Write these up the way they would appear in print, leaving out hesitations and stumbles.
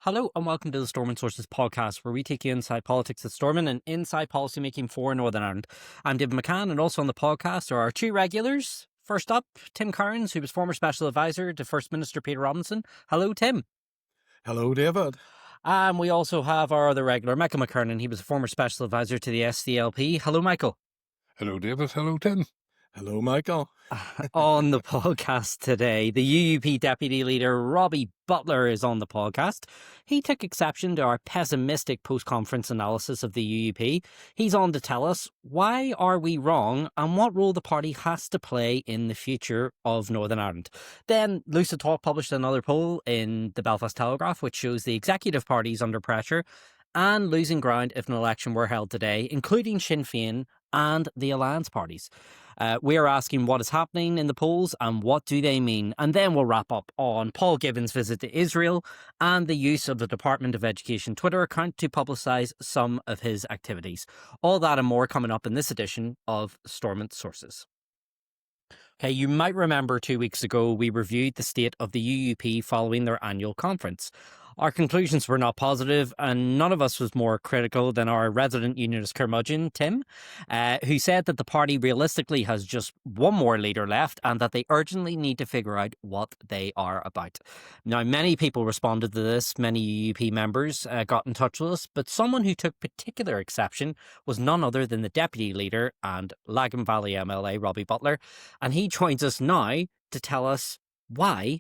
Hello and welcome to the Stormont Sources podcast, where we take you inside politics at Stormont and inside policymaking for Northern Ireland. I'm David McCann, and also on the podcast are our two regulars. First up, Tim Cairns, who was former Special Advisor to First Minister Peter Robinson. Hello, Tim. Hello, David. And we also have our other regular, Michael McKernan. He was a former Special Advisor to the SDLP. Hello, Michael. Hello, David. Hello, Tim. Hello, Michael. On the podcast today, the UUP Deputy Leader, Robbie Butler, is on the podcast. He took exception to our pessimistic post-conference analysis of the UUP. He's on to tell us why are we wrong and what role the party has to play in the future of Northern Ireland. Then LucidTalk published another poll in the Belfast Telegraph, which shows the executive parties under pressure and losing ground if an election were held today, including Sinn Féin and the Alliance parties. We are asking what is happening in the polls and what do they mean. And then we'll wrap up on Paul Gibbons' visit to Israel and the use of the Department of Education Twitter account to publicise some of his activities. All that and more coming up in this edition of Stormont Sources. Okay, you might remember 2 weeks ago we reviewed the state of the UUP following their annual conference. Our conclusions were not positive, and none of us was more critical than our resident unionist curmudgeon, Tim, who said that the party realistically has just one more leader left and that they urgently need to figure out what they are about. Now, many people responded to this. Many UUP members got in touch with us, but someone who took particular exception was none other than the deputy leader and Lagan Valley MLA, Robbie Butler, and he joins us now to tell us why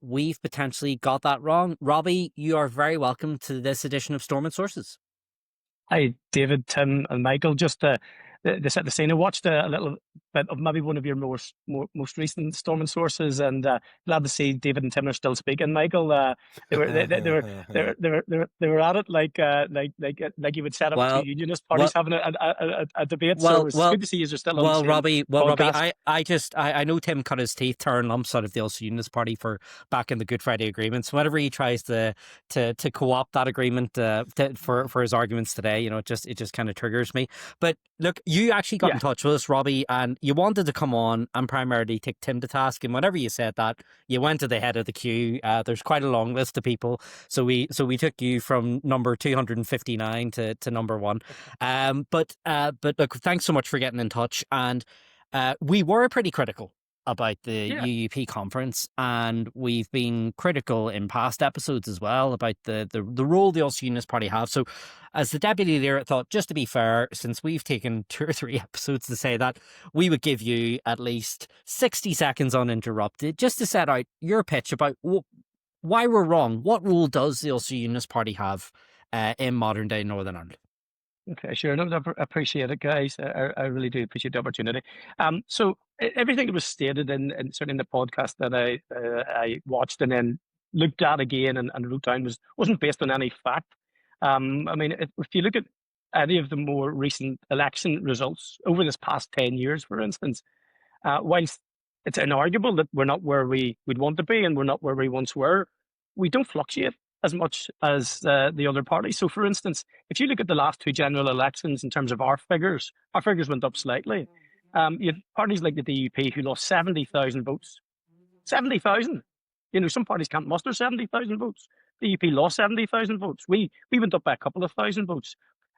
we've potentially got that wrong. Robbie, you are very welcome to this edition of Stormont Sources. Hi, David, Tim, and Michael. Just to set the scene, I watched a little bit of maybe one of your most recent Stormont Sources, and glad to see David and Tim are still speaking. Michael, they were at it like you would set up two unionist parties having a debate. So it's good to see you are still on the same Robbie, I know Tim cut his teeth tearing lumps out of the Ulster Unionist Party for back in the Good Friday Agreement. So whenever he tries to co-opt that agreement for his arguments today, you know, it just kind of triggers me. But look, you actually got in touch with us, Robbie, and you wanted to come on and primarily take Tim to task. And whenever you said that, you went to the head of the queue. There's quite a long list of people, so we took you from number 259 to number one. But look, thanks so much for getting in touch. And we were pretty critical about the UUP conference, and we've been critical in past episodes as well about the role the Ulster Unionist Party have. So as the deputy leader, I thought, just to be fair, since we've taken 2 or 3 episodes to say that, we would give you at least 60 seconds uninterrupted just to set out your pitch about why we're wrong. What role does the Ulster Unionist Party have in modern day Northern Ireland? Okay, sure. No, I appreciate it, guys. I really do appreciate the opportunity. So everything that was stated in certainly in the podcast that I watched and then looked at again and wrote down wasn't based on any fact. I mean, if you look at any of the more recent election results over this past 10 years, for instance, whilst it's inarguable that we're not where we'd want to be and we're not where we once were, we don't fluctuate as much as the other parties. So, for instance, if you look at the last 2 general elections in terms of our figures went up slightly. You had parties like the DUP who lost 70,000 votes. 70,000! You know, some parties can't muster 70,000 votes. The DUP lost 70,000 votes. We went up by a couple of thousand votes.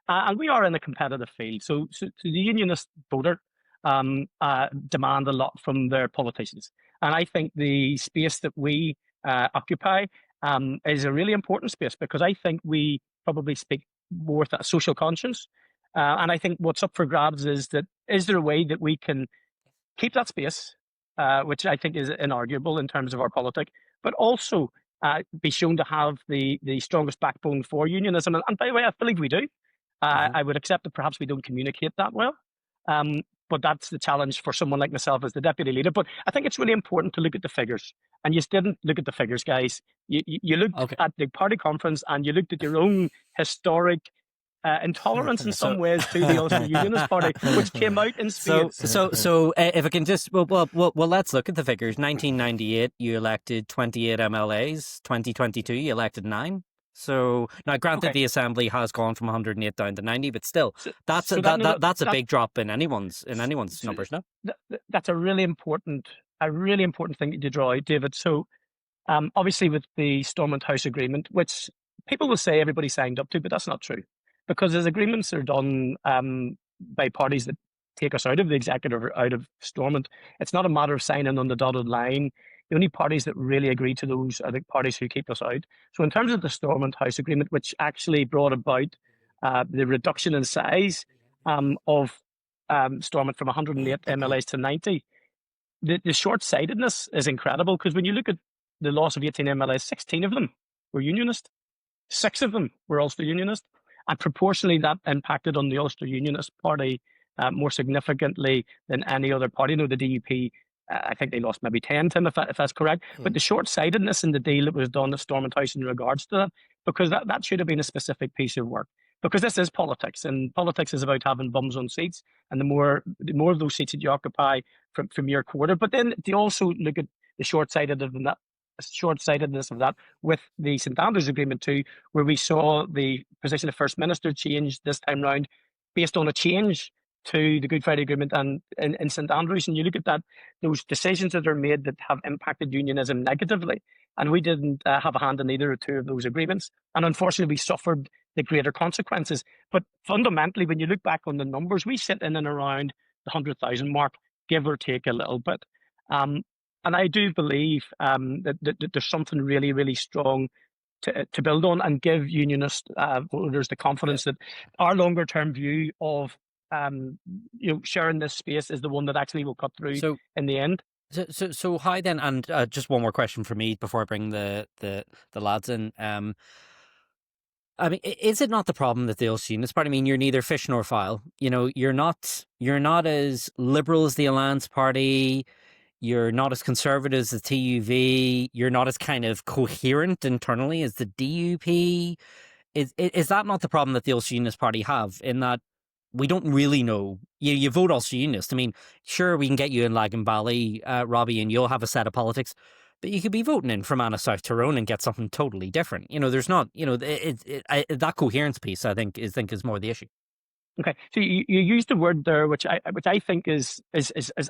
And we are in a competitive field. So the unionist voter demand a lot from their politicians. And I think the space that we occupy is a really important space, because I think we probably speak more with that social conscience. And I think what's up for grabs is there a way that we can keep that space, which I think is inarguable in terms of our politic, but also be shown to have the strongest backbone for unionism. And by the way, I believe we do. I would accept that perhaps we don't communicate that well. But that's the challenge for someone like myself as the deputy leader. But I think it's really important to look at the figures. And you didn't look at the figures, guys. You looked at the party conference and you looked at your own historic intolerance in some ways to the Ulster Unionist Party, which came out in spades. So if I can just, well, let's look at the figures. 1998, you elected 28 MLAs. 2022, you elected 9. So now, granted, the Assembly has gone from 108 down to 90, but still, that's a big drop in anyone's numbers, no? That's a really important thing to draw out, David. So Obviously, with the Stormont House Agreement, which people will say everybody signed up to, but that's not true. Because as agreements are done by parties that take us out of the executive or out of Stormont, it's not a matter of signing on the dotted line. The only parties that really agree to those are the parties who keep us out. So in terms of the Stormont House Agreement, which actually brought about the reduction in size of Stormont from 108 MLAs to 90, the short-sightedness is incredible, because when you look at the loss of 18 MLAs, 16 of them were Unionist, 6 of them were Ulster Unionist, and proportionally that impacted on the Ulster Unionist Party more significantly than any other party. You know, the DUP, I think they lost maybe 10, Tim, if that's correct. But the short-sightedness in the deal that was done at Stormont House in regards to that, because that should have been a specific piece of work. Because this is politics, and politics is about having bums on seats, and the more of those seats that you occupy from your quarter. But then they also look at the short-sightedness of that with the St Andrews Agreement too, where we saw the position of First Minister change this time round based on a change to the Good Friday Agreement and in St Andrews. And you look at that, those decisions that are made that have impacted unionism negatively. And we didn't have a hand in either or two of those agreements. And unfortunately, we suffered the greater consequences. But fundamentally, when you look back on the numbers, we sit in and around the 100,000 mark, give or take a little bit. And I do believe that there's something really, really strong to build on and give unionist voters the confidence that our longer term view of sharing this space is the one that actually will cut through in the end. So how then? And just one more question for me before I bring the lads in. I mean, is it not the problem that the Ulster Unionist Party? I mean, you're neither fish nor fowl. You know, you're not as liberal as the Alliance Party. You're not as conservative as the TUV. You're not as kind of coherent internally as the DUP. Is that not the problem that the Ulster Unionist Party have, in that we don't really know? You vote Ulster Unionist. I mean, sure, we can get you in Lagan Valley, Robbie, and you'll have a set of politics, but you could be voting in Fermanagh, South Tyrone, and get something totally different. You know, there's not, that coherence piece, I think is more the issue. Okay, so you used a word there, which I think is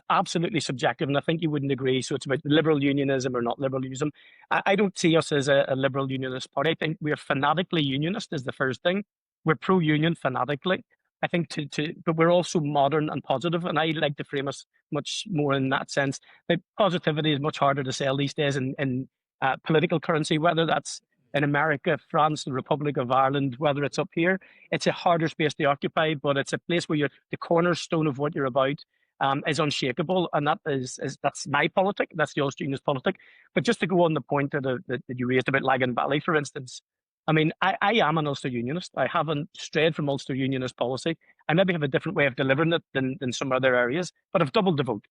absolutely subjective, and I think you wouldn't agree. So it's about liberal unionism or not liberal unionism. I don't see us as a liberal unionist party. I think we're fanatically unionist is the first thing. We're pro-union fanatically. I think but we're also modern and positive, and I like to frame us much more in that sense. Like, positivity is much harder to sell these days in political currency, whether that's in America, France, the Republic of Ireland, whether it's up here. It's a harder space to occupy, but it's a place where the cornerstone of what you're about is unshakable, and that's my politic. That's the Ulster Unionist politic. But just to go on the point that you raised about Lagan Valley, for instance, I mean, I am an Ulster Unionist. I haven't strayed from Ulster Unionist policy. I maybe have a different way of delivering it than some other areas, but I've doubled the vote,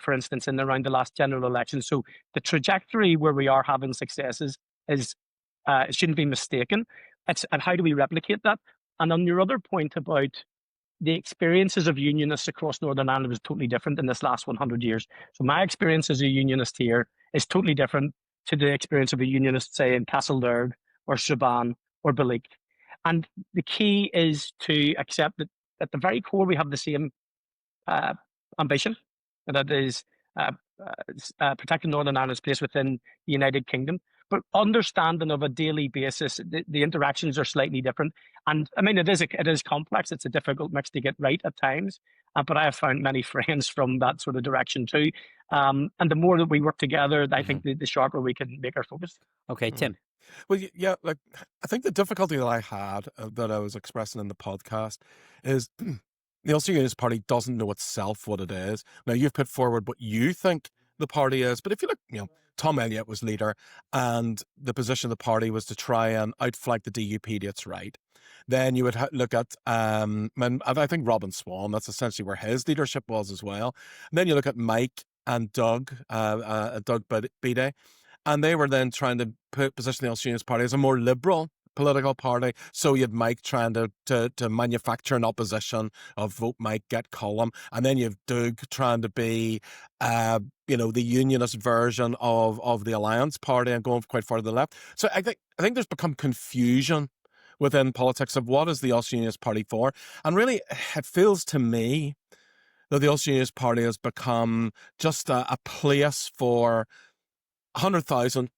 for instance, in around the last general election. So the trajectory where we are having successes is it shouldn't be mistaken. And how do we replicate that? And on your other point about the experiences of unionists across Northern Ireland was totally different in this last 100 years. So my experience as a unionist here is totally different to the experience of a unionist, say, in Castledown or Strabane or Ballyke. And the key is to accept that at the very core, we have the same ambition, and that is protecting Northern Ireland's place within the United Kingdom. But understanding of a daily basis, the interactions are slightly different. And I mean, it is complex. It's a difficult mix to get right at times. But I have found many friends from that sort of direction too. And the more that we work together, I think the sharper we can make our focus. Okay, Tim. Well, yeah, like, I think the difficulty that I had that I was expressing in the podcast is the Ulster Unionist Party doesn't know itself what it is. Now, you've put forward what you think the party is, but if you look, Tom Elliott was leader, and the position of the party was to try and outflank the DUP to its right. Then you would look at, I think Robin Swan, that's essentially where his leadership was as well. And then you look at Mike and Doug Beattie, and they were then trying to position the Ulster Unionist Party as a more liberal political party. So you had Mike trying to manufacture an opposition of vote Mike, get Colum, and then you have Doug trying to be the unionist version of the Alliance Party and going quite far to the left. So I think there's become confusion within politics of what is the Ulster Unionist Party for. And really, it feels to me that the Ulster Unionist Party has become just a place for 100,000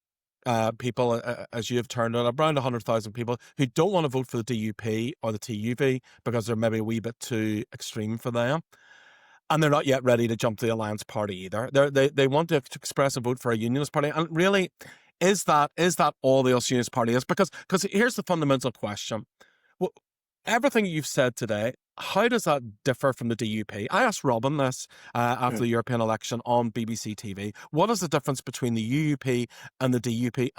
people, as you have turned out, around 100,000 people who don't want to vote for the DUP or the TUV because they're maybe a wee bit too extreme for them. And they're not yet ready to jump to the Alliance Party either. They want to express a vote for a Unionist Party. And really, is that all the Ulster Unionist Party is? Because here's the fundamental question. Well, everything you've said today, how does that differ from the DUP? I asked Robin this after the European election on BBC TV. What is the difference between the UUP and the DUP?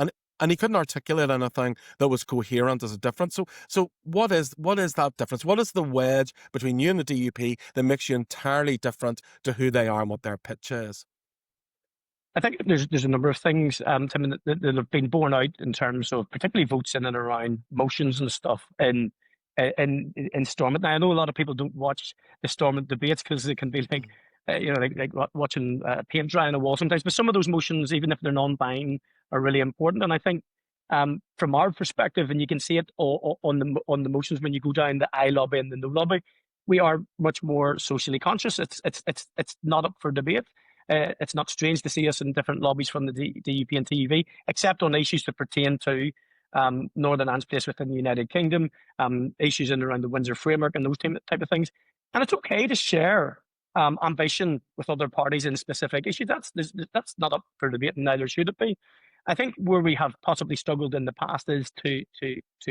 And he couldn't articulate anything that was coherent as a difference. So what is that difference? What is the wedge between you and the DUP that makes you entirely different to who they are and what their pitch is? I think there's a number of things, Tim, that have been borne out in terms of particularly votes in and around motions and stuff in Stormont. Now, I know a lot of people don't watch the Stormont debates because they can be like, like watching paint dry on a wall sometimes. But some of those motions, even if they're non-binding, are really important. And I think from our perspective, and you can see it on the motions when you go down the I lobby and the no lobby, we are much more socially conscious. It's not up for debate. It's not strange to see us in different lobbies from the DUP and TUV, except on issues that pertain to Northern Ireland's place within the United Kingdom, issues in and around the Windsor Framework and those type of things. And it's okay to share ambition with other parties in specific issues. That's not up for debate, and neither should it be. I think where we have possibly struggled in the past is to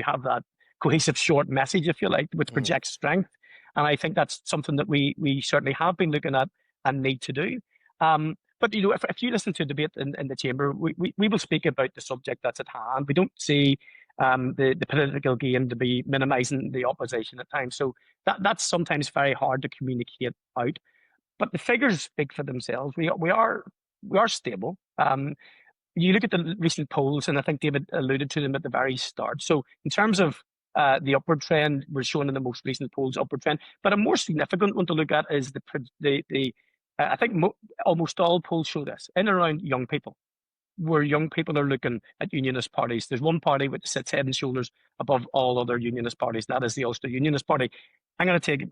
have that cohesive short message, if you like, which projects strength. And I think that's something that we certainly have been looking at and need to do. But if you listen to a debate in the chamber, we will speak about the subject that's at hand. We don't see the political gain to be minimising the opposition at times. So that's sometimes very hard to communicate out. But the figures speak for themselves. We are stable. You look at the recent polls, and I think David alluded to them at the very start. So in terms of the upward trend, we're showing in the most recent polls upward trend. But a more significant one to look at is I think almost all polls show this in and around young people, where young people are looking at unionist parties. There's one party which sits head and shoulders above all other unionist parties. That is the Ulster Unionist Party. I'm going to take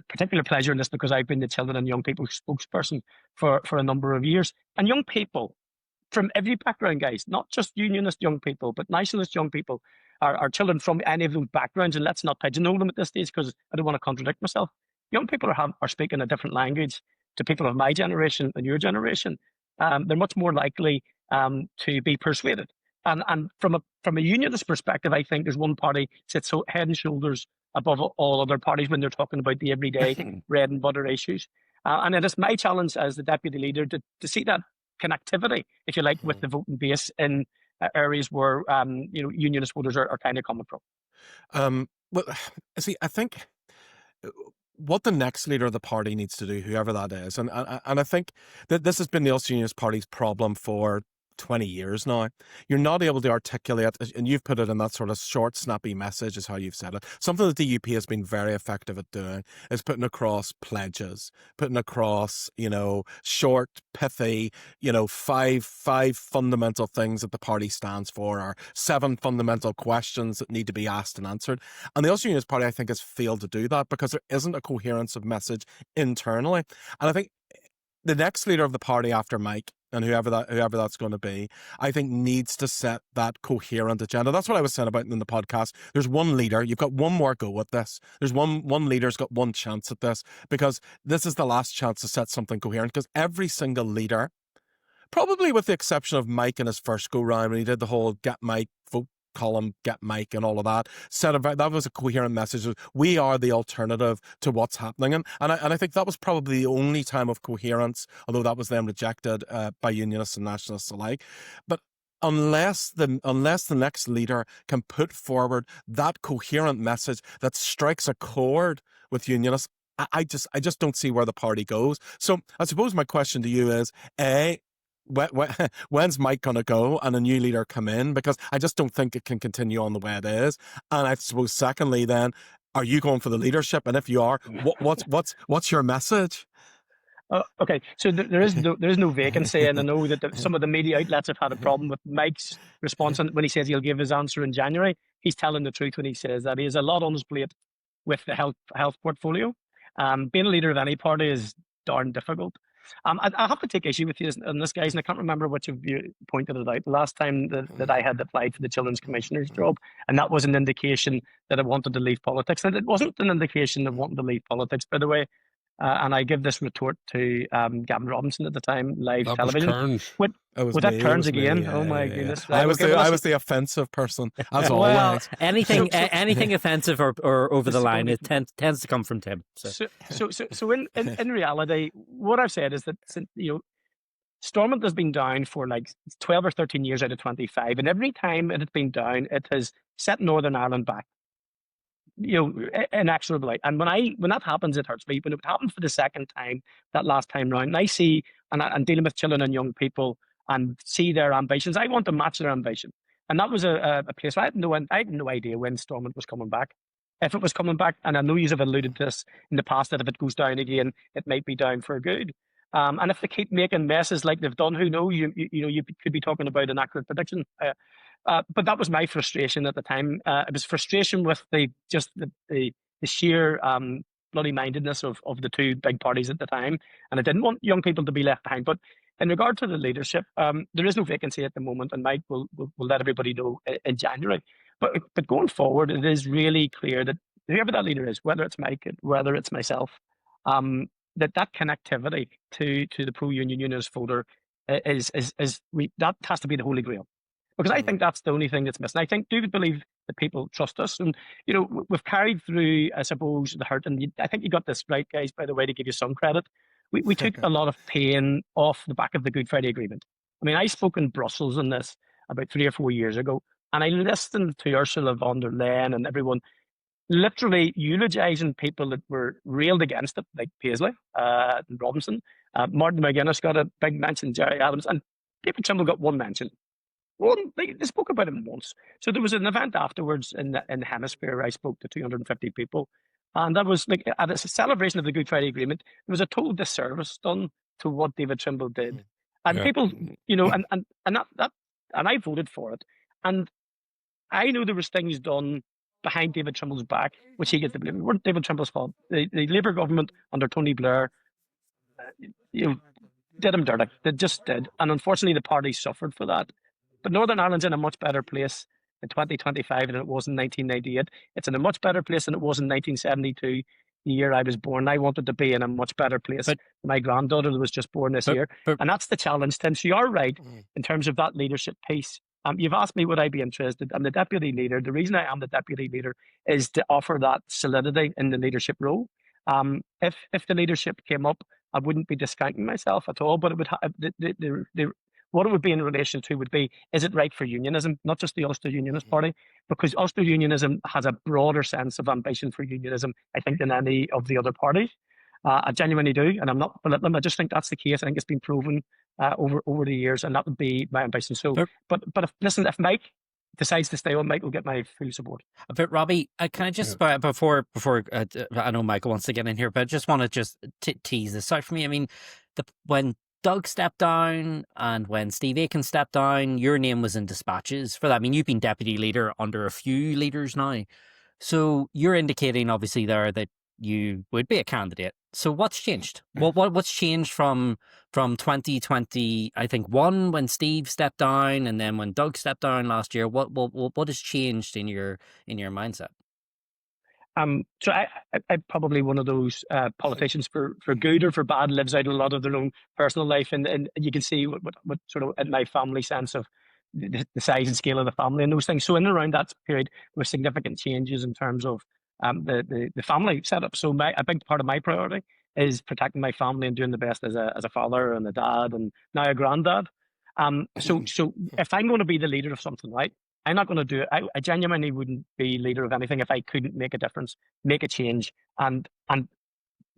particular pleasure in this because I've been the children and young people spokesperson for a number of years. And young people from every background, guys, not just unionist young people, but nationalist young people, are children from any of those backgrounds. And let's not pigeonhole them at this stage because I don't want to contradict myself. Young people are speaking a different language to people of my generation and your generation. They're much more likely to be persuaded. And from a unionist perspective, I think there's one party sits head and shoulders above all other parties when they're talking about the everyday bread and butter issues. And it is my challenge as the deputy leader to see that connectivity, if you like, with the voting base in areas where unionist voters are kind of coming from. Well, see, I think what the next leader of the party needs to do, whoever that is, and I think that this has been the Ulster Unionist Party's problem for 20 years now. You're not able to articulate, and you've put it in that sort of short, snappy message is how you've said it. Something that the DUP has been very effective at doing is putting across pledges, putting across, short, pithy, five fundamental things that the party stands for, or 7 fundamental questions that need to be asked and answered. And the Ulster Unionist Party, I think, has failed to do that because there isn't a coherence of message internally. And I think the next leader of the party after Mike, and whoever that's going to be, I think needs to set that coherent agenda. That's what I was saying about in the podcast. There's one leader. You've got one more go at this. There's one leader's got one chance at this, because this is the last chance to set something coherent, because every single leader, probably with the exception of Mike in his first go round when he did the whole get Mike, vote column, get Mike and all of that, that was a coherent message. We are the alternative to what's happening. And I think that was probably the only time of coherence, although that was then rejected by unionists and nationalists alike. But unless the next leader can put forward that coherent message that strikes a chord with unionists, I just don't see where the party goes. So I suppose my question to you is, when's Mike going to go and a new leader come in? Because I just don't think it can continue on the way it is. And I suppose secondly, then, are you going for the leadership? And if you are, what's your message? Okay, so there is no vacancy, and I know that some of the media outlets have had a problem with Mike's response when he says he'll give his answer in January. He's telling the truth when he says that. He has a lot on his plate with the health portfolio. Being a leader of any party is darn difficult. I have to take issue with you on this, guys, and I can't remember which of you pointed it out the last time that I had applied for the Children's Commissioner's job, and that was an indication that I wanted to leave politics. And it wasn't an indication of wanting to leave politics, by the way. And I give this retort to Gavin Robinson at the time, live That television. was Cairns. Was that Cairns again? Oh my goodness! I was Okay, I was the offensive person, as Well, always. anything offensive or over the line, it tends to come from Tim. So in reality, what I've said is that Stormont has been down for like 12 or 13 years out of 25, and every time it has been down, it has set Northern Ireland back. Inexorably. And when that happens, it hurts me. When it happened for the second time, that last time round, and I see and dealing with children and young people and see their ambitions, I want to match their ambition. And that was a place where I had no idea when Stormont was coming back. If it was coming back, and I know you have alluded to this in the past, that if it goes down again, it might be down for good. And if they keep making messes like they've done, who knows? You could be talking about an accurate prediction. But that was my frustration at the time. It was frustration with the sheer bloody mindedness of the two big parties at the time, and I didn't want young people to be left behind. But in regard to the leadership, there is no vacancy at the moment, and Mike will let everybody know in January. But going forward, it is really clear that whoever that leader is, whether it's Mike, whether it's myself, that connectivity to the pro-union unionist voter that has to be the holy grail. Because I think that's the only thing that's missing. I do believe that people trust us. And, we've carried through, I suppose, the hurt. And I think you got this right, guys, by the way, to give you some credit. We took a lot of pain off the back of the Good Friday Agreement. I mean, I spoke in Brussels on this about 3 or 4 years ago, and I listened to Ursula von der Leyen and everyone literally eulogising people that were railed against it, like Paisley, Robinson. Martin McGuinness got a big mention, Jerry Adams, and David Trimble got one mention. They spoke about him once. So there was an event afterwards in the Hemisphere where I spoke to 250 people. And that was like at a celebration of the Good Friday Agreement. There was a total disservice done to what David Trimble did. And people, and I voted for it. And I know there was things done behind David Trimble's back, which he gets the blame. It weren't David Trimble's fault. The Labour government under Tony Blair, did him dirty. They just did. And unfortunately, the party suffered for that. But Northern Ireland's in a much better place in 2025 than it was in 1998. It's in a much better place than it was in 1972, the year I was born. I wanted to be in a much better place than my granddaughter was just born this year. And that's the challenge, Tim. So you're right in terms of that leadership piece. You've asked me would I be interested. I'm the deputy leader. The reason I am the deputy leader is to offer that solidity in the leadership role. If the leadership came up, I wouldn't be discounting myself at all, but it would what it would be in relation to would be, is it right for unionism, not just the Ulster Unionist Party? Because Ulster Unionism has a broader sense of ambition for unionism, I think, than any of the other parties. I genuinely do, and I'm not belittling. I just think that's the case. I think it's been proven over the years, and that would be my ambition. So, but if Mike decides to stay on, Mike will get my full support. But Robbie, can I just before I know Michael wants to get in here, but I just want to tease this out for me. I mean, when Doug stepped down and when Steve Aiken stepped down, your name was in dispatches for that. I mean, you've been deputy leader under a few leaders now. So you're indicating obviously there that you would be a candidate. So what's changed? What's changed from 2020, I think, when Steve stepped down and then when Doug stepped down last year? What has changed in your mindset? So I'm probably one of those politicians for good or for bad lives out a lot of their own personal life, and you can see what sort of in my family sense of the size and scale of the family and those things. So in and around that period, there were significant changes in terms of the family setup. So a big part of my priority is protecting my family and doing the best as a father and a dad and now a granddad. So if I'm going to be the leader of something, right, I'm not going to do it. I genuinely wouldn't be leader of anything if I couldn't make a difference, make a change, and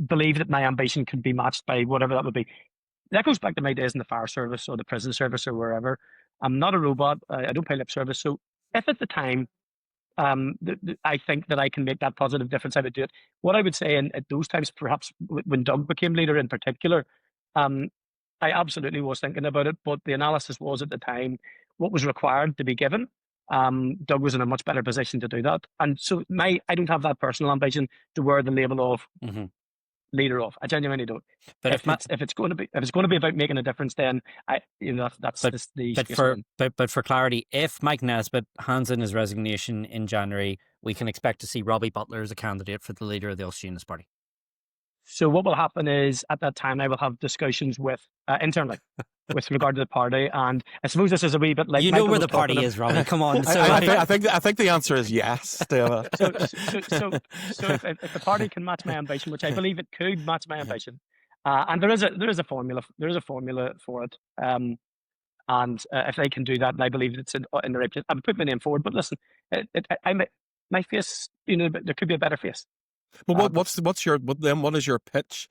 believe that my ambition could be matched by whatever that would be. That goes back to my days in the fire service or the prison service or wherever. I'm not a robot. I don't pay lip service. So if at the time I think that I can make that positive difference, I would do it. What I would say at those times, perhaps when Doug became leader in particular, I absolutely was thinking about it, but the analysis was at the time what was required to be given. Doug was in a much better position to do that. And so I don't have that personal ambition to wear the label of leader of. I genuinely don't. But If it's going to be about making a difference, then that's the space. But for clarity, if Mike Nesbitt hands in his resignation in January, we can expect to see Robbie Butler as a candidate for the leader of the Ulster Unionist Party. So what will happen is, at that time, I will have discussions with internally with regard to the party, and I suppose this is a wee bit like you Michael know where was the party talking is, Robbie. Come on. I think the answer is yes, David. So if the party can match my ambition, which I believe it could match my ambition, and there is a formula for it, and if they can do that, and I believe it's in the right place, I would put my name forward. But listen, my face, there could be a better face. But what is your pitch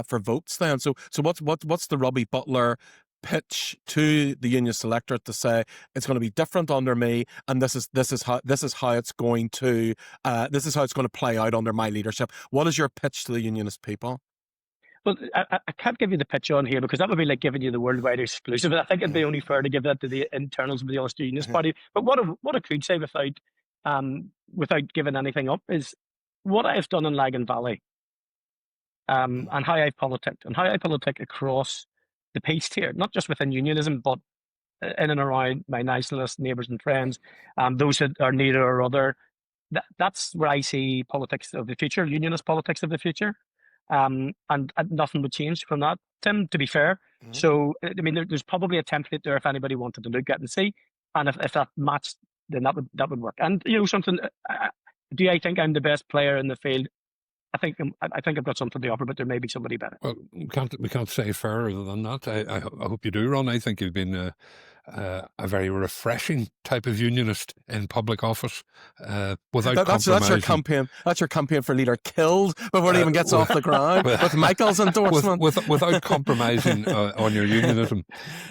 for votes then? So what's the Robbie Butler pitch to the Unionist electorate to say it's going to be different under me, and this is how it's going to play out under my leadership? What is your pitch to the Unionist people? Well, I can't give you the pitch on here because that would be like giving you the worldwide exclusive. I think it'd be only fair to give that to the internals of the Ulster Unionist Party. But what I could say without giving anything up is what I've done in Lagan Valley, and how I politic across the peace tier, not just within unionism, but in and around my nationalist neighbours and friends, those that are neither or other. That's where I see politics of the future, unionist politics of the future, and nothing would change from that, Tim, to be fair. Mm-hmm. So, I mean, there's probably a template there if anybody wanted to look at and see, and if that matched, then that would work. And something. Do I think I'm the best player in the field? I think I've got something to offer, but there may be somebody better. Well, we can't say fairer than that. I hope you do, Ron. I think you've been a very refreshing type of unionist in public office, without compromising. That's your campaign. That's your campaign for leader killed before it even gets off the ground with Michael's endorsement. Without compromising on your unionism.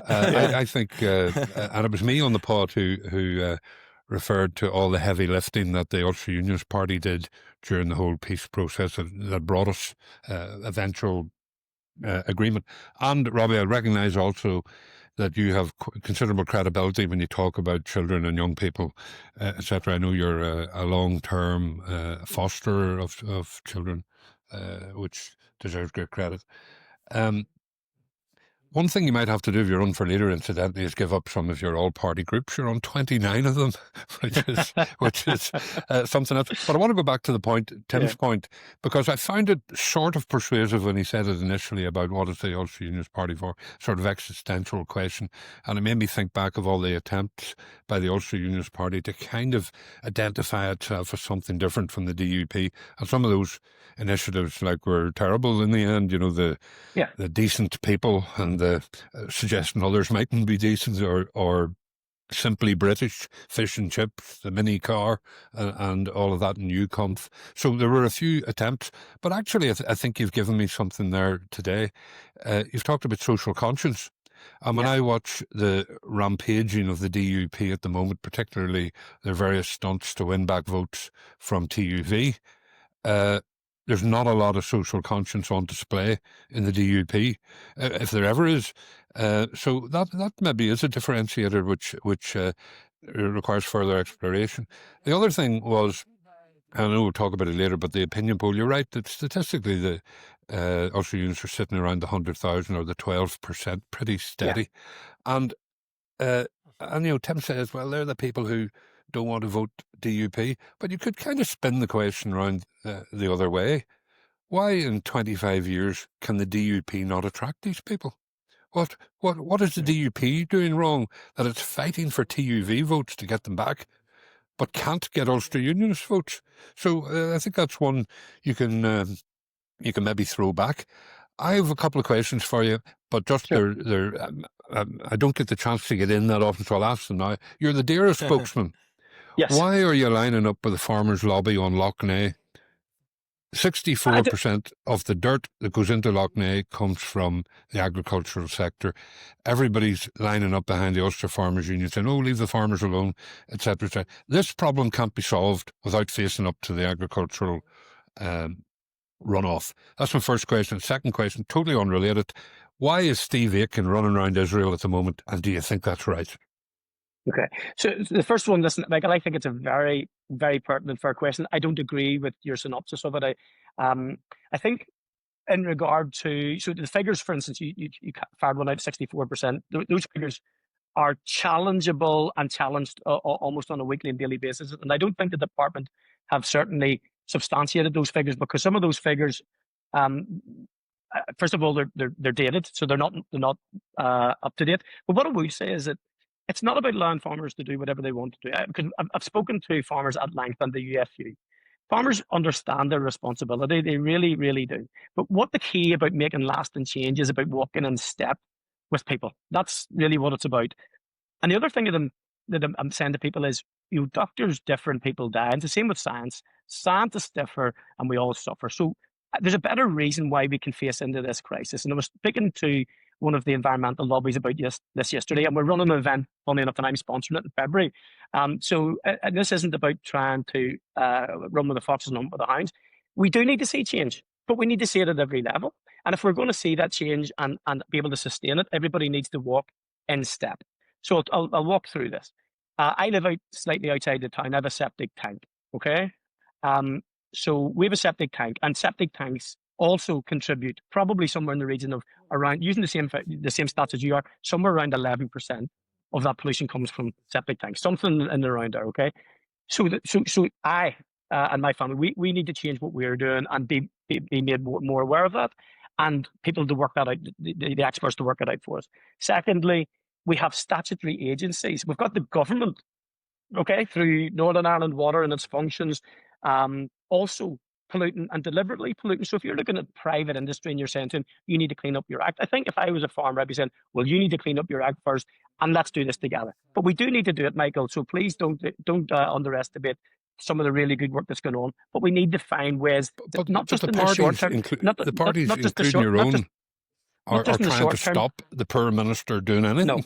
I think, and it was me on the pod who referred to all the heavy lifting that the Ulster Unionist Party did during the whole peace process that brought us eventual agreement. And Robbie, I recognise also that you have considerable credibility when you talk about children and young people, etc. I know you're a long-term fosterer of children, which deserves great credit. One thing you might have to do if you run for leader, incidentally, is give up some of your all-party groups. You're on 29 of them, which is something else. But I want to go back to the point, Tim's point, because I found it sort of persuasive when he said it initially about what is the Ulster Unionist Party for, sort of existential question. And it made me think back of all the attempts by the Ulster Unionist Party to kind of identify itself as something different from the DUP. And some of those initiatives were terrible in the end, the decent people and the suggesting others mightn't be decent or simply British, fish and chips, the mini car and all of that, new conf. So there were a few attempts, but actually I think you've given me something there today. You've talked about social conscience. And when I watch the rampaging of the DUP at the moment, particularly their various stunts to win back votes from TUV, there's not a lot of social conscience on display in the DUP, if there ever is. So that maybe is a differentiator which requires further exploration. The other thing was, I know we'll talk about it later, but the opinion poll, you're right, that statistically the Ulster Unionists are sitting around the 100,000 or the 12%, pretty steady. Yeah. And Tim says, well, they're the people who don't want to vote DUP, but you could kind of spin the question around the other way. Why in 25 years can the DUP not attract these people? What is the DUP doing wrong that it's fighting for TUV votes to get them back, but can't get Ulster Unionist votes? So I think that's one you can maybe throw back. I have a couple of questions for you, but just I don't get the chance to get in that often, so I'll ask them now. You're the DAERA spokesman. Yes. Why are you lining up with the farmers' lobby on Lough Neagh? 64% of the dirt that goes into Lough Neagh comes from the agricultural sector. Everybody's lining up behind the Ulster Farmers Union saying, oh, leave the farmers alone, etc., etc. This problem can't be solved without facing up to the agricultural runoff. That's my first question. Second question, totally unrelated. Why is Steve Aiken running around Israel at the moment, and do you think that's right? Okay. So the first one, listen, Michael, I think it's a very, very pertinent, fair question. I don't agree with your synopsis of it. I think in regard to, so the figures, for instance, you fired one out, 64%. Those figures are challengeable and challenged almost on a weekly and daily basis. And I don't think the department have certainly substantiated those figures, because some of those figures, first of all, they're dated, so they're not up to date. But what I would say is that it's not about allowing farmers to do whatever they want to do. Because I've spoken to farmers at length on the UFU. Farmers understand their responsibility. They really, really do. But what the key about making lasting change is about walking in step with people. That's really what it's about. And the other thing that I'm saying to people is, doctors differ and people die. And it's the same with science. Scientists differ and we all suffer. So there's a better reason why we can face into this crisis. And I was speaking to one of the environmental lobbies about this yesterday, and we're running an event, funny enough, and I'm sponsoring it in February. So this isn't about trying to run with the foxes and hunt with the hounds. We do need to see change, but we need to see it at every level. And if we're going to see that change and be able to sustain it, everybody needs to walk in step. So I'll walk through this. I live slightly outside the town. I have a septic tank, okay? So we have a septic tank, and septic tanks also contribute probably somewhere in the region of around, using the same stats as you are, somewhere around 11% of that pollution comes from septic tanks, something in and around there, okay? So I and my family, we need to change what we're doing and be made more aware of that, and people to work that out, the experts to work it out for us. Secondly, we have statutory agencies. We've got the government, okay, through Northern Ireland Water and its functions, also polluting and deliberately polluting. So if you're looking at private industry and you're saying to them, you need to clean up your act, I think if I was a farmer, I'd be saying, well, you need to clean up your act first, and let's do this together. But we do need to do it, Michael. So please don't underestimate some of the really good work that's going on. But we need to find ways, not just in the short term. The parties, including your own, are trying to stop the poor minister doing anything.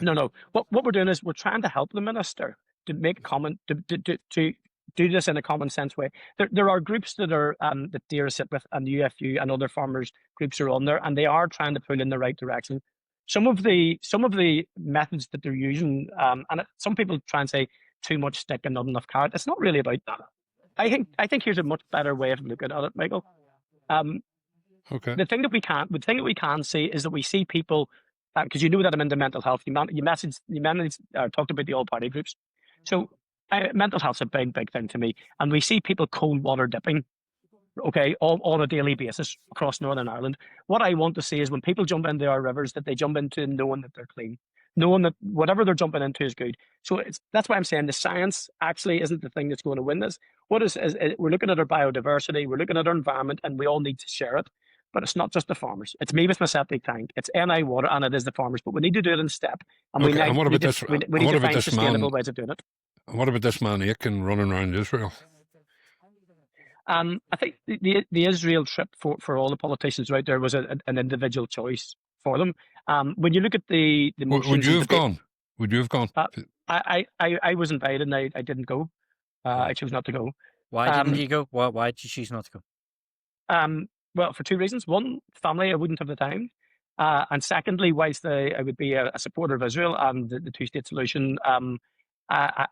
No. What we're doing is we're trying to help the minister to make comment, to do this in a common sense way. There are groups that are that Dara sit with, and the UFU and other farmers groups are on there, and they are trying to pull in the right direction. Some of the methods that they're using, some people try and say too much stick and not enough carrot. It's not really about that. I think here's a much better way of looking at it, Michael. Okay. The thing that we can see is that we see people, because you know that I'm into mental health. You talked about the all party groups, so. Mental health's a big thing to me, and we see people cold water dipping, okay, on a daily basis across Northern Ireland. What I want to see is when people jump into our rivers, that they jump into knowing that they're clean, knowing that whatever they're jumping into is good. So that's why I'm saying the science actually isn't the thing that's going to win this. What is we're looking at our biodiversity, we're looking at our environment, and we all need to share it. But it's not just the farmers. It's me with my septic tank. It's NI Water, and it is the farmers. But we need to do it in step, and we need to find sustainable ways of doing it. And what about this man Aiken running around Israel? I think the Israel trip for all the politicians out there was an individual choice for them. When you look at the would you have gone? Would you have gone? I was invited and I didn't go. I chose not to go. Why didn't you go? Why did you choose not to go? Well, for two reasons. One, family, I wouldn't have the time. And secondly, whilst I would be a supporter of Israel and the two-state solution, I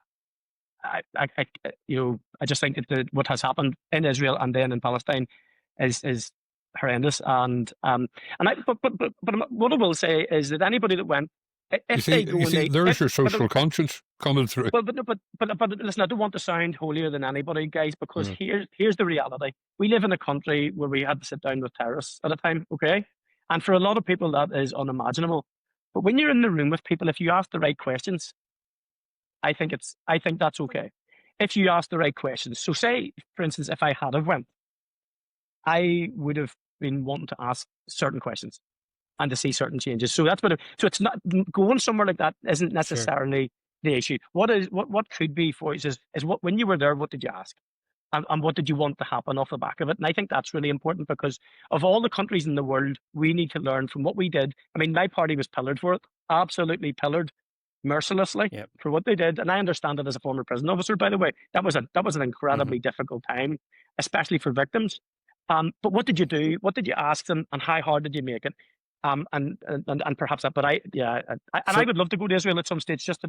just think that what has happened in Israel and then in Palestine is horrendous. And but what I will say is that anybody that went, there's your social conscience coming through. But listen, I don't want to sound holier than anybody, guys, because here's the reality. We live in a country where we had to sit down with terrorists at a time, okay? And for a lot of people, that is unimaginable. But when you're in the room with people, if you ask the right questions, I think that's okay. If you ask the right questions. So say, for instance, if I had have went, I would have been wanting to ask certain questions and to see certain changes. So that's so it's not going somewhere like that isn't necessarily the issue. What could be for you is what, when you were there, what did you ask? And what did you want to happen off the back of it? And I think that's really important, because of all the countries in the world, we need to learn from what we did. I mean, my party was pillared for it, absolutely pillared, mercilessly for what they did. And I understand it as a former prison officer, by the way. That was an incredibly difficult time, especially for victims. But what did you do? What did you ask them? And how hard did you make it? And perhaps that. But I would love to go to Israel at some stage, just to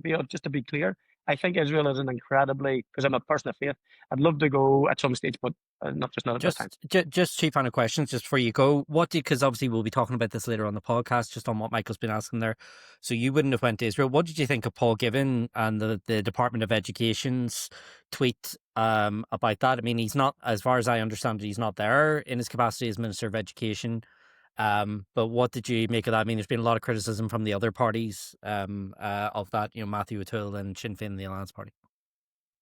be clear. I think Israel is an incredibly, because I'm a person of faith, I'd love to go at some stage, but not at this time. Just two final questions just before you go. Because obviously we'll be talking about this later on the podcast, just on what Michael's been asking there. So you wouldn't have went to Israel. What did you think of Paul Given and the Department of Education's tweet about that? I mean, he's not, as far as I understand it, he's not there in his capacity as Minister of Education. But what did you make of that? I mean, there's been a lot of criticism from the other parties of that, Matthew O'Toole and Sinn Féin and the Alliance Party.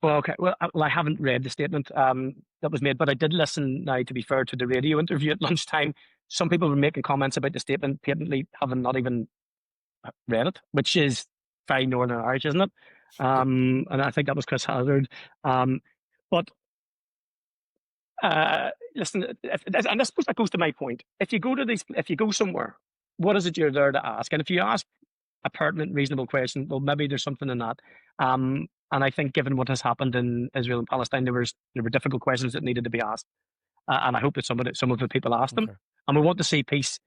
Well, okay. Well, I haven't read the statement that was made, but I did listen now, to be fair, to the radio interview at lunchtime. Some people were making comments about the statement, patently having not even read it, which is very Northern Irish, isn't it? And I think that was Chris Hazard. But listen, and I suppose that goes to my point. If you go somewhere, what is it you're there to ask? And if you ask a pertinent, reasonable question, well, maybe there's something in that. And I think, given what has happened in Israel and Palestine, there were difficult questions that needed to be asked. And I hope that some of the people asked them. And we want to see peace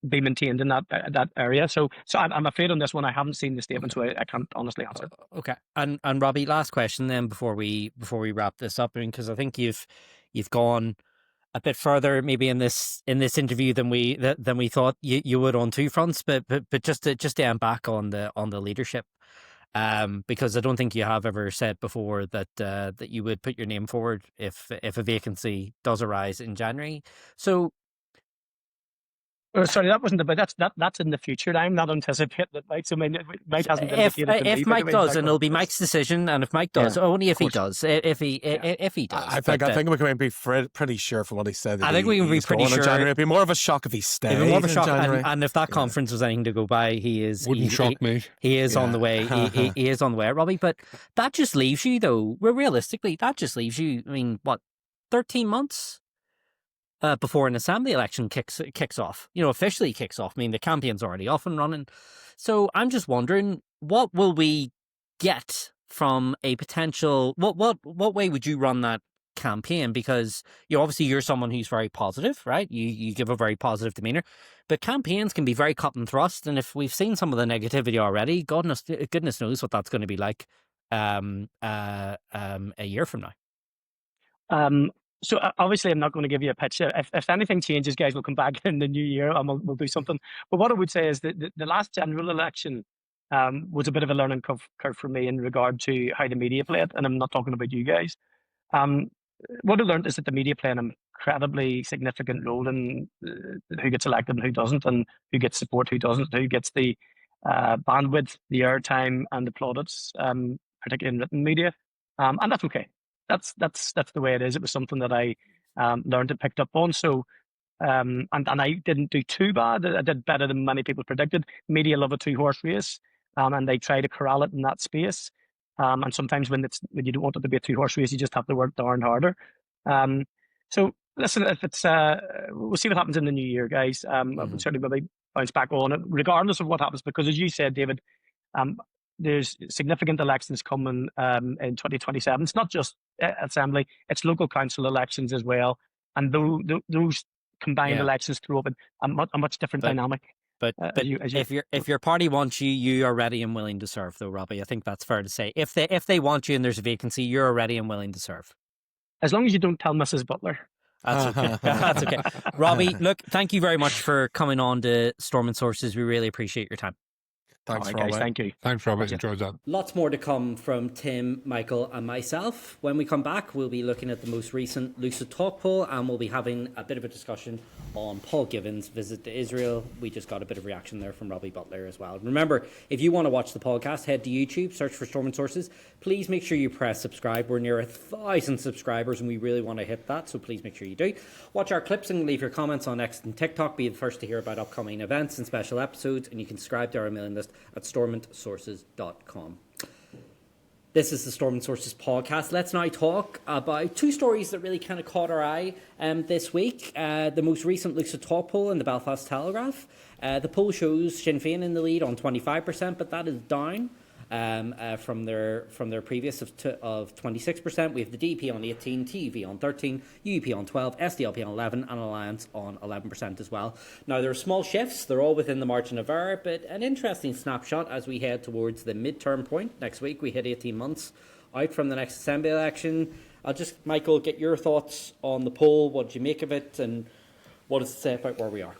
be maintained in that area. So I'm afraid on this one, I haven't seen the statement, so I can't honestly answer. Okay. And Robbie, last question then before we wrap this up, because I think you've gone a bit further maybe in this interview than we thought you would on two fronts, but just to end back on the leadership. Because I don't think you have ever said before that you would put your name forward if a vacancy does arise in January. So, sorry, that wasn't about that's in the future. I'm not anticipating it, Mike. So Mike hasn't indicated if Mike does, and it'll be Mike's decision. And if Mike does, only if he does. If he does, I think we can be pretty sure from what he said. I think we can be pretty sure. It'd be more of a shock if he stayed. It'd be more of a shock, and if that conference was anything to go by, wouldn't shock me. He is on the way. He is on the way, Robbie. But that just leaves you, though. Realistically, that just leaves you. I mean, what, 13 months? Before an assembly election kicks off, officially kicks off. I mean, the campaign's already off and running. So I'm just wondering, what will we get from a potential? What way would you run that campaign? Because obviously you're someone who's very positive, right? You give a very positive demeanor, but campaigns can be very cut and thrust. And if we've seen some of the negativity already, goodness knows what that's going to be like a year from now. So obviously, I'm not going to give you a pitch. If anything changes, guys, we'll come back in the new year and we'll do something. But what I would say is that the last general election was a bit of a learning curve for me in regard to how the media play it. And I'm not talking about you guys. What I learned is that the media play an incredibly significant role in who gets elected and who doesn't, and who gets support, who doesn't, who gets the bandwidth, the airtime, and the plaudits, particularly in written media. And that's okay. That's the way it is. It was something that I learned and picked up on. So, and I didn't do too bad. I did better than many people predicted. Media love a 2-horse race, and they try to corral it in that space. And sometimes when you don't want it to be a 2-horse race, you just have to work darn harder. So listen, if it's we'll see what happens in the new year, guys. I'll certainly maybe bounce back on it, regardless of what happens, because as you said, David, there's significant elections coming in 2027. It's not just assembly; it's local council elections as well, and those combined elections throw up a much different dynamic. But if your party wants you, you are ready and willing to serve, though, Robbie. I think that's fair to say. If they want you and there's a vacancy, you're ready and willing to serve. As long as you don't tell Mrs. Butler. That's okay. That's okay. Robbie, look, thank you very much for coming on to Stormont Sources. We really appreciate your time. Thanks, guys. Thank you. Thanks, Robbie. Enjoyed that. Lots more to come from Tim, Michael, and myself. When we come back, we'll be looking at the most recent LucidTalk poll, and we'll be having a bit of a discussion on Paul Given's visit to Israel. We just got a bit of reaction there from Robbie Butler as well. Remember, if you want to watch the podcast, head to YouTube, search for Stormont Sources. Please make sure you press subscribe. We're near 1,000 subscribers, and we really want to hit that, so please make sure you do. Watch our clips and leave your comments on X and TikTok. Be the first to hear about upcoming events and special episodes, and you can subscribe to our mailing list at stormontsources.com. This is the Stormont Sources podcast. Let's now talk about two stories that really kind of caught our eye this week. The most recent LucidTalk poll in the Belfast Telegraph. The poll shows Sinn Féin in the lead on 25%, but that is down from their previous of 26%. We have the DUP on 18, TUV on 13, UUP on 12, SDLP on 11, and Alliance on 11% as well. Now, there are small shifts. They're all within the margin of error, but an interesting snapshot as we head towards the midterm point. Next week, we hit 18 months out from the next Assembly election. I'll just, Michael, get your thoughts on the poll. What did you make of it, and what does it say about where we are?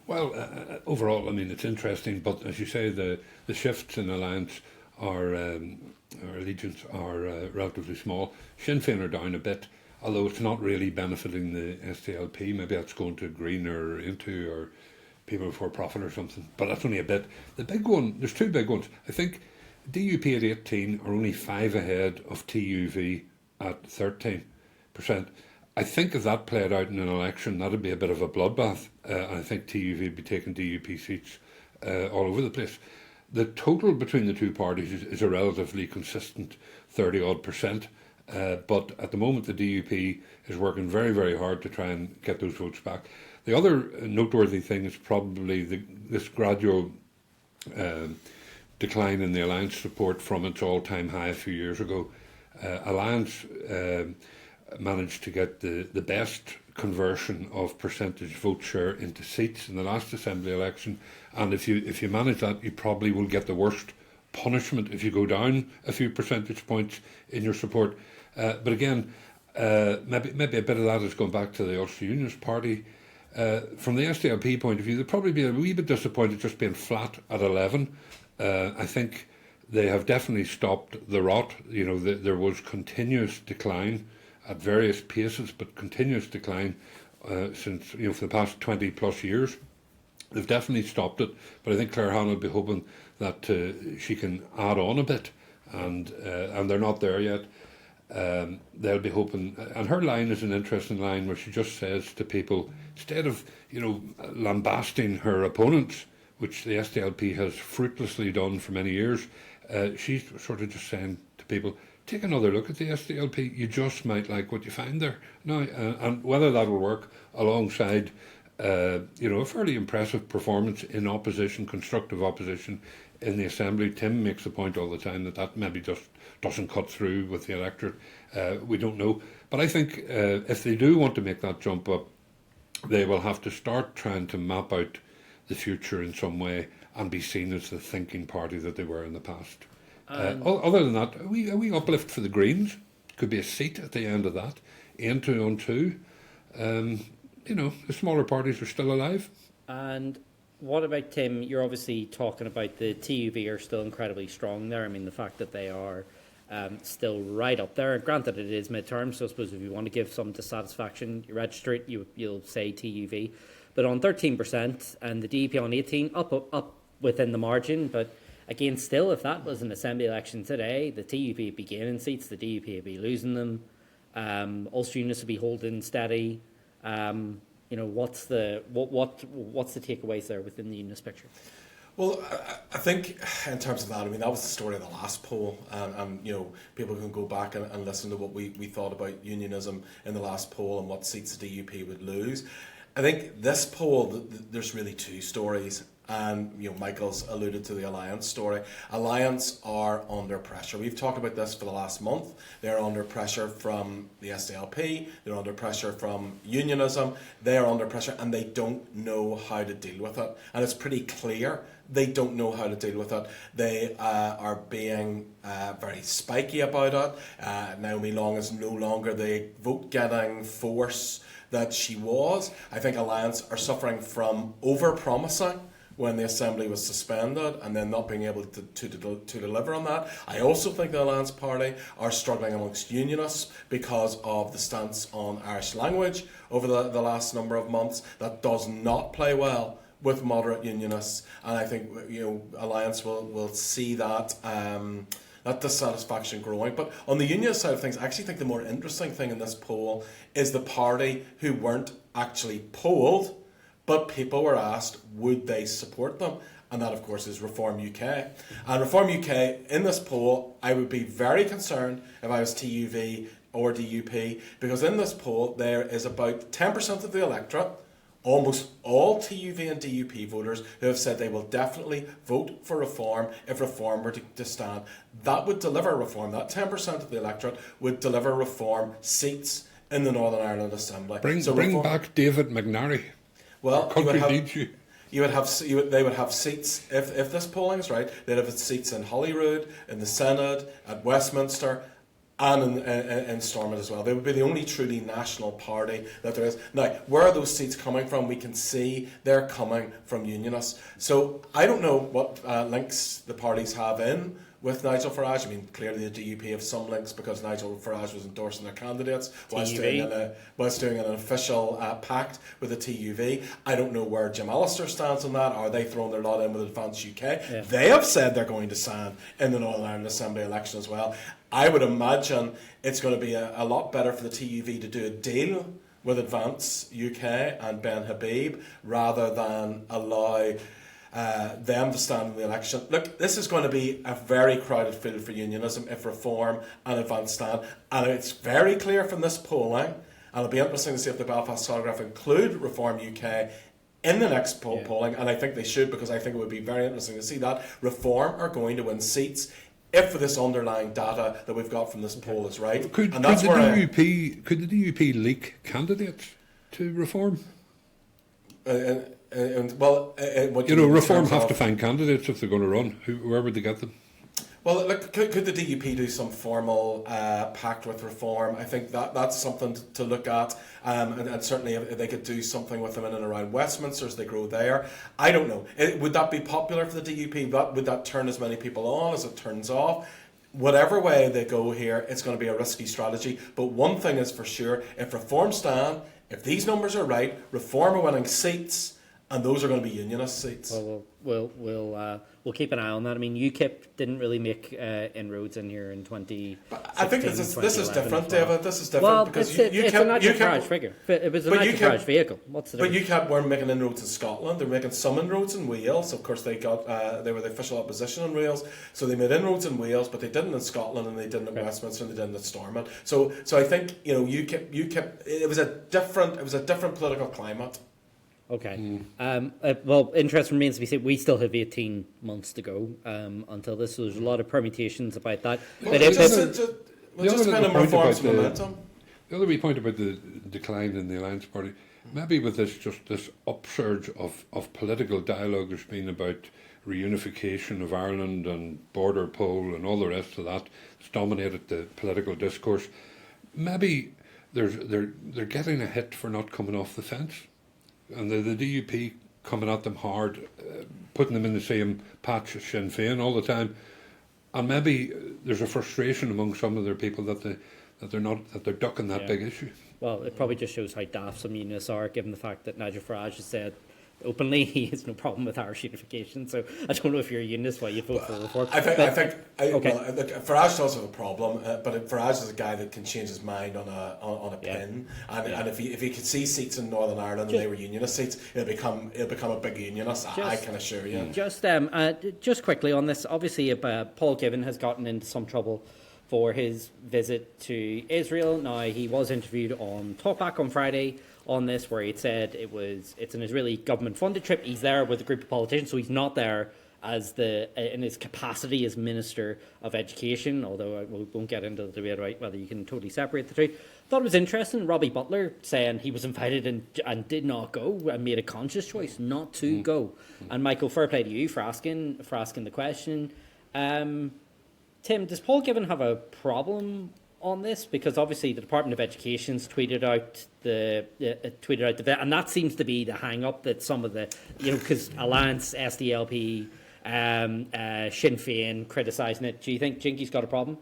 Well, overall, I mean, it's interesting, but as you say, the shifts in Alliance or allegiance are relatively small. Sinn Féin are down a bit, although it's not really benefiting the SDLP. Maybe that's going to Green or into or People Before Profit or something, but that's only a bit. The big one, there's two big ones. I think DUP at 18 are only 5 ahead of TUV at 13%. I think if that played out in an election, that'd be a bit of a bloodbath. I think TUV would be taking DUP seats all over the place. The total between the two parties is a relatively consistent 30-odd%. But at the moment, the DUP is working very, very hard to try and get those votes back. The other noteworthy thing is probably this gradual decline in the Alliance support from its all-time high a few years ago. Alliance managed to get the best conversion of percentage vote share into seats in the last Assembly election, and if you manage that, you probably will get the worst punishment if you go down a few percentage points in your support. But again, maybe a bit of that has gone back to the Ulster Unionist Party. From the SDLP point of view, they'll probably be a wee bit disappointed just being flat at 11. I think they have definitely stopped the rot. You know, there was continuous decline at various paces, but continuous decline since, you know, for the past 20 plus years. They've definitely stopped it, but I think Claire Hanna will be hoping that she can add on a bit, and they're not there yet. They'll be hoping, and her line is an interesting line where she just says to people, instead of, you know, lambasting her opponents, which the SDLP has fruitlessly done for many years, she's sort of just saying to people, take another look at the SDLP. You just might like what you find there. Now, and whether that will work alongside, you know, a fairly impressive performance in opposition, constructive opposition in the Assembly. Tim makes a point all the time that maybe just doesn't cut through with the electorate. We don't know. But I think if they do want to make that jump up, they will have to start trying to map out the future in some way and be seen as the thinking party that they were in the past. Other than that, a wee uplift for the Greens. Could be a seat at the end of that. 2 on 2. You know, the smaller parties are still alive. And what about, Tim? You're obviously talking about the TUV are still incredibly strong there. I mean, the fact that they are still right up there. Granted, it is midterm, so I suppose if you want to give some dissatisfaction, you register it, you'll say TUV. But on 13% and the DUP on 18, up within the margin, but again, still, if that was an Assembly election today, the TUP would be gaining seats, the DUP would be losing them, Ulster Unionists would be holding steady. You know, what's the takeaways there within the Unionist picture? Well, I think in terms of that, I mean, that was the story of the last poll, and you know, people can go back and listen to what we thought about unionism in the last poll and what seats the DUP would lose. I think this poll, there's really two stories. And you know, Michael's alluded to the Alliance story. Alliance are under pressure. We've talked about this for the last month. They're under pressure from the SDLP. They're under pressure from Unionism. They are under pressure, and they don't know how to deal with it. And it's pretty clear they don't know how to deal with it. They are being very spiky about it. Naomi Long is no longer the vote-getting force that she was. I think Alliance are suffering from over-promising when the Assembly was suspended and then not being able to deliver on that. I also think the Alliance Party are struggling amongst Unionists because of the stance on Irish language over the last number of months. That does not play well with moderate Unionists, and I think, you know, Alliance will see that that dissatisfaction growing. But on the Unionist side of things, I actually think the more interesting thing in this poll is the party who weren't actually polled, but people were asked, would they support them? And that, of course, is Reform UK. And Reform UK, in this poll, I would be very concerned if I was TUV or DUP, because in this poll, there is about 10% of the electorate almost all TUV and DUP voters who have said they will definitely vote for reform if reform were to stand. That would deliver reform. That 10% of the electorate would deliver reform seats in the Northern Ireland Assembly. Bring back David McCann. Well, country needs you. They would have seats, if this polling is right, they'd have seats in Holyrood, in the Synod, at Westminster, and in Stormont as well. They would be the only truly national party that there is. Now, where are those seats coming from? We can see they're coming from Unionists. So I don't know what links the parties have in with Nigel Farage. I mean, clearly the DUP have some links because Nigel Farage was endorsing their candidates whilst doing an official pact with the TUV. I don't know where Jim Allister stands on that. Are they throwing their lot in with Advance UK? Yeah. They have said they're going to stand in the Northern Ireland Assembly election as well. I would imagine it's going to be a lot better for the TUV to do a deal with Advance UK and Ben Habib rather than allow them to stand in the election. Look, this is going to be a very crowded field for Unionism if Reform and Advance stand. And it's very clear from this polling, and it'll be interesting to see if the Belfast Telegraph include Reform UK in the next polling, and I think they should, because I think it would be very interesting to see that Reform are going to win seats if this underlying data that we've got from this poll is right. Could the DUP leak candidates to Reform? Reform have to find candidates if they're going to run. Where would they get them? Well, look, could the DUP do some formal pact with Reform? I think that's something to look at, and certainly if they could do something with them in and around Westminster as they grow there. I don't know. Would that be popular for the DUP? Would that turn as many people on as it turns off? Whatever way they go here, it's going to be a risky strategy. But one thing is for sure, if Reform stand, if these numbers are right, Reform are winning seats, and those are going to be Unionist seats. Well, we'll keep an eye on that. I mean, UKIP didn't really make inroads in here in 2016. But I think this is different, well. David. This is different because it's a Nigel Farage figure. It was a Nigel Farage vehicle. What's the difference? But UKIP weren't making inroads in Scotland. They're making some inroads in Wales. Of course, they were the official opposition in Wales, so they made inroads in Wales, but they didn't in Scotland, and they didn't in Westminster, and they didn't at Stormont. So I think UKIP. It was a different political climate. Okay. Well, interest remains to be seen. We still have 18 months to go until this. So there's a lot of permutations about that. The other wee point about the decline in the Alliance Party, maybe with this upsurge of political dialogue there's been about reunification of Ireland and border poll and all the rest of that, it's dominated the political discourse. Maybe they're getting a hit for not coming off the fence. And the DUP coming at them hard, putting them in the same patch as Sinn Féin all the time, and maybe there's a frustration among some of their people that they're ducking that big issue. Well, it probably just shows how daft some unionists are, given the fact that Nigel Farage has said openly he has no problem with Irish unification. So I don't know if you're a unionist why you vote for reform. Farage does have a problem, but Farage is a guy that can change his mind on a pin, and if he could see seats in Northern Ireland and they were unionist seats, it'll become a big unionist. I can assure you. Just quickly on this, obviously, Paul Givan has gotten into some trouble for his visit to Israel. Now, he was interviewed on Talkback on Friday on this, where he said it's an Israeli government-funded trip. He's there with a group of politicians, so he's not there in his capacity as Minister of Education, although we won't get into the debate about whether you can totally separate the two. Thought it was interesting, Robbie Butler saying he was invited and did not go and made a conscious choice not to go. And Michael, fair play to you for asking the question. Tim, does Paul Givan have a problem on this? Because obviously the Department of Education's tweeted out the and that seems to be the hang-up that some of the, because Alliance, SDLP, Sinn Féin criticising it. Do you think Jinky's got a problem?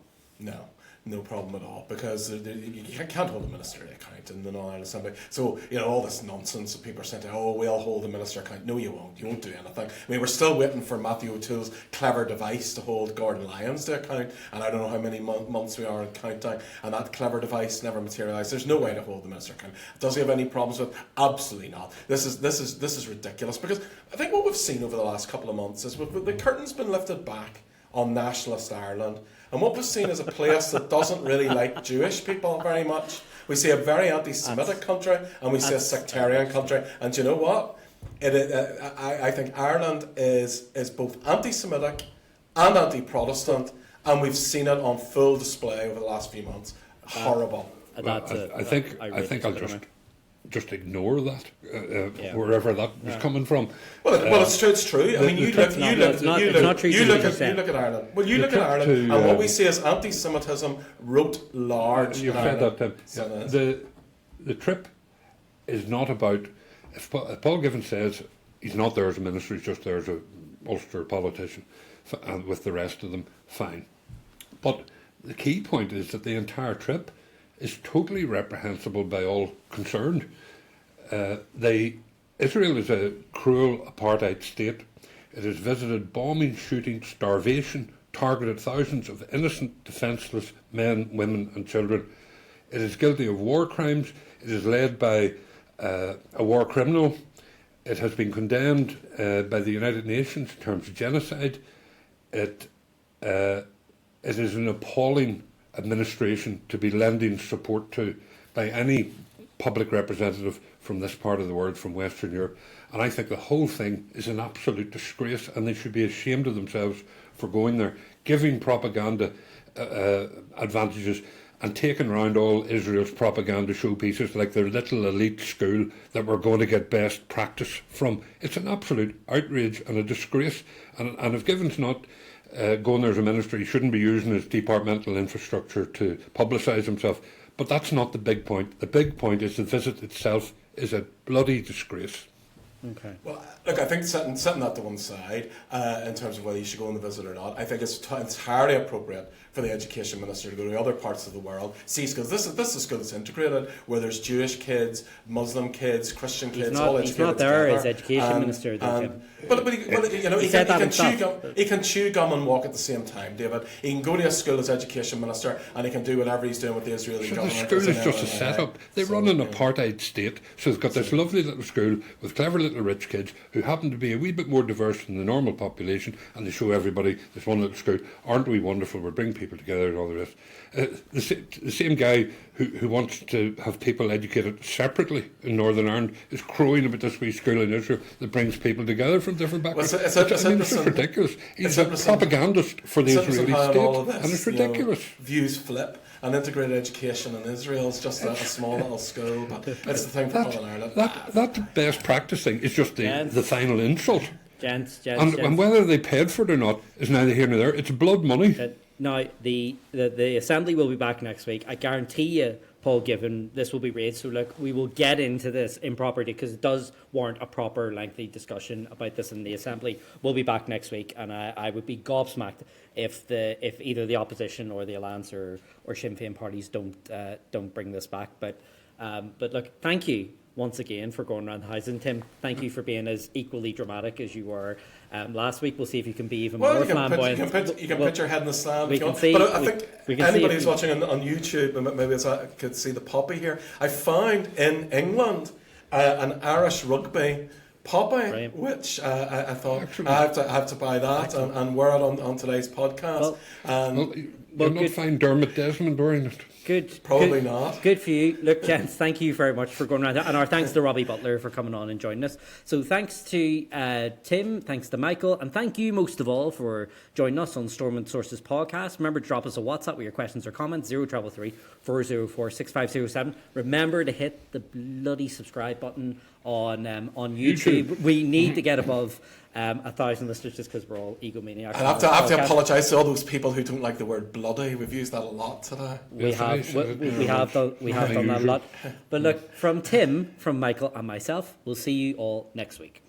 No problem at all, because you can't hold the minister to account in the Northern Ireland Assembly. So, all this nonsense that people are saying, we'll hold the minister account. No, you won't. You won't do anything. I mean, we're still waiting for Matthew O'Toole's clever device to hold Gordon Lyons to account, and I don't know how many months we are in countdown, and that clever device never materialised. There's no way to hold the minister account. Does he have any problems with it? Absolutely not. This is ridiculous, because I think what we've seen over the last couple of months is the curtain's been lifted back on nationalist Ireland. And what we've seen is a place that doesn't really like Jewish people very much. We see a very anti-Semitic country, and we see a sectarian country. And do you know what? I think Ireland is both anti-Semitic and anti-Protestant, and we've seen it on full display over the last few months. Horrible. I think I'll just ignore that wherever that was coming from. Well, it's true. It's true. I mean, you look at Ireland. Well, you look at Ireland, and what we see is anti-Semitism wrote large. You've said that, Tim. The trip is not about. If Paul Given says he's not there as a minister, he's just there as a Ulster politician, and with the rest of them, fine. But the key point is that the entire trip is totally reprehensible by all concerned. Israel is a cruel apartheid state. It has visited bombing, shooting, starvation, targeted thousands of innocent, defenceless men, women and children. It is guilty of war crimes. It is led by a war criminal. It has been condemned by the United Nations in terms of genocide. It is an appalling administration to be lending support to by any public representative from this part of the world, from Western Europe. And I think the whole thing is an absolute disgrace, and they should be ashamed of themselves for going there, giving propaganda advantages and taking around all Israel's propaganda showpieces like their little elite school that we're going to get best practice from. It's an absolute outrage and a disgrace. And if Given's not going there as a minister, he shouldn't be using his departmental infrastructure to publicise himself. But that's not the big point. The big point is the visit itself is a bloody disgrace. Okay. Well, look, I think setting that to one side, in terms of whether you should go on the visit or not, I think it's entirely appropriate for the education minister to go to other parts of the world, see schools. This is a school that's integrated, where there's Jewish kids, Muslim kids, Christian kids, all educated together. He's not there as education minister, though, Jim. But you know, he can chew gum and walk at the same time, David. He can go to a school as education minister, and he can do whatever he's doing with the Israeli government. The school is just a setup. They run an apartheid state, so they've got this lovely little school with clever little rich kids who happen to be a wee bit more diverse than the normal population, and they show everybody this one little school. Aren't we wonderful? We're bringing people together and all the rest. The same guy who wants to have people educated separately in Northern Ireland is crowing about this wee school in Israel that brings people together from different backgrounds. Well, it's ridiculous. He's a propagandist for the Israeli state, and it's ridiculous. Views flip, and integrated education in Israel is just a small little school, but it's the thing for Northern Ireland. That best practice thing is just the final insult. And whether they paid for it or not is neither here nor there. It's blood money. Now, the Assembly will be back next week. I guarantee you, Paul Given, this will be raised. So, look, we will get into this in proper detail, because it does warrant a proper, lengthy discussion about this in the Assembly. We'll be back next week, and I would be gobsmacked if either the opposition or the Alliance or Sinn Féin parties don't bring this back. But look, thank you once again for going around the house. And Tim, thank you for being as equally dramatic as you were last week. We'll see if you can be even more flamboyant. You can put your head in the sand if you want. But I think anybody who's watching on YouTube, maybe could see the poppy here. I found in England an Irish rugby poppy, right, which I thought I have to buy that and wear it on today's podcast. You'll not find Dermot Desmond wearing it. Probably not. Good for you. Look, gents, thank you very much for going around that. And our thanks to Robbie Butler for coming on and joining us. So thanks to Tim, thanks to Michael, and thank you most of all for joining us on Stormont Sources podcast. Remember to drop us a WhatsApp with your questions or comments, 0333 404 6507. Remember to hit the bloody subscribe button on YouTube. We need to get above 1,000 listeners, just because we're all egomaniacs. I have to apologise to all those people who don't like the word bloody. We've used that a lot today. We have done that a lot. But look, from Tim, from Michael and myself, we'll see you all next week.